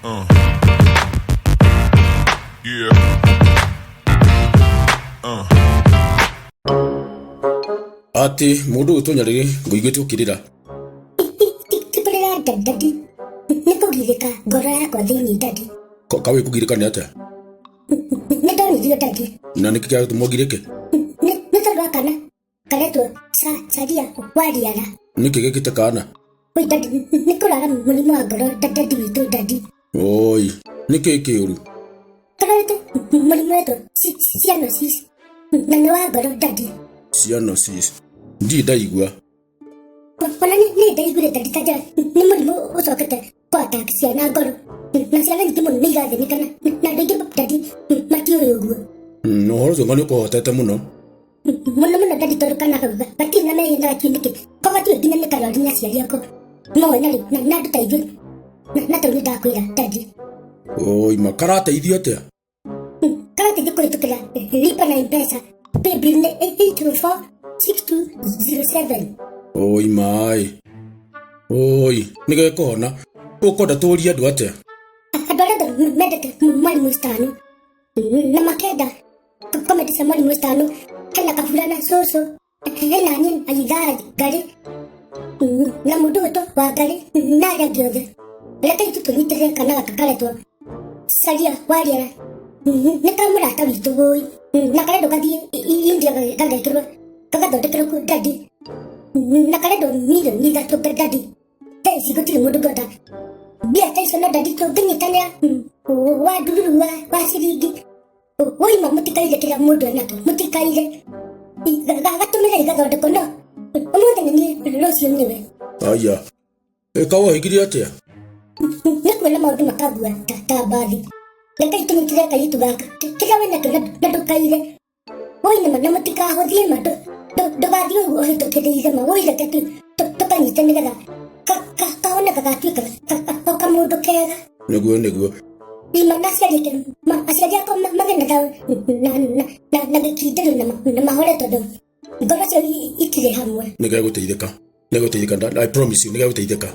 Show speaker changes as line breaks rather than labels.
Yeah.
Ati mundu utonyarire nguigwite ukirira.
Tipurira dadi. Nikugirika ngoro yakwa thiini dadi.
Kawe kugirika ni atia?
Nidonirio dadi.
Na nikikia tumogirike?
Nitorwa kana. Karetwo saria wariara.
Nikigekite kana?
Oi dadi nikurara murimu wa ngoro dadi witu dadi.
Oi nikikiuru.
Karete murimu wetu cyanosis. Nani wa ngoro dadi.
Cyanosis. Ndi ndaigua.
Ona ni ndaigure dadi kaja ni murimu ucokete kwa taxi na ngoro. Na ciana nyingĩ mũno nĩirathĩnĩkana na andũ aingĩ dadi matiũĩ ũguo.
No horo zonga nĩ ũkũhotete mũno.
Mũno dadi tondũ kana kauga matirĩ na mehinga kiundĩke ko matiũĩ nginya nĩ karwari na aciari akwa moe na rĩu na andũ ta ithuĩ na tondũ nĩndakwĩra dadi.
Oi makarateithio atĩa?
Karateithio kũrĩtũkĩra lipa na M-Pesa paybill nĩ 8246207.
Oi mai. Oi nĩgekũhona ũkwenda tũũrie andũ atĩa?
Andũ arĩa mendete Mwalimu Stano na makenda komedi cia Mwalimu Stano hena Kabura Soso hena niĩ Aithaa Ngari na mũndũ wĩtwo Wangari na arĩa angĩ othe. Reke ithuĩ tũnyitĩrĩre kana gaka karetwo Saria Wariara nĩ ka mũrata witũ wũi na karendwo gathiĩ India gagekĩrwo gagathondekerwo kuo dadi na karendwo milioni 3 dadi. Thaa ici gũtirĩ mũndũ ngota mbia ta icio na dadi tũngĩnyitanĩra wa ndururu wa ciringi woima mũtikaire kĩrĩa mũndũ enakĩo mũtikaire gagatũmĩra igathondekwo no ũmũthĩ nĩ niĩ rũciũ nĩwe.
Aya ĩka wahigirie atĩa?
Nĩ kuona maũndũ makambua ta mbathi. Reke tũnyitĩrĩre kairĩtu gaka kĩrĩa wĩnakĩo na ndũkaire woinama na mũtikahũthie ma ndũgathiĩ ũguo ũhĩtũkĩrĩire ma woireke tũkanyite nĩgetha kaoneka gatuĩka o kamũndũ kega.
Nĩguo
Ima na aciari akwa magenaga na gĩkindĩrĩ na mahore tondũ ngoro cio itirĩ hamwe.
Nĩgegũteithĩka I promise you nĩgegũteithĩka.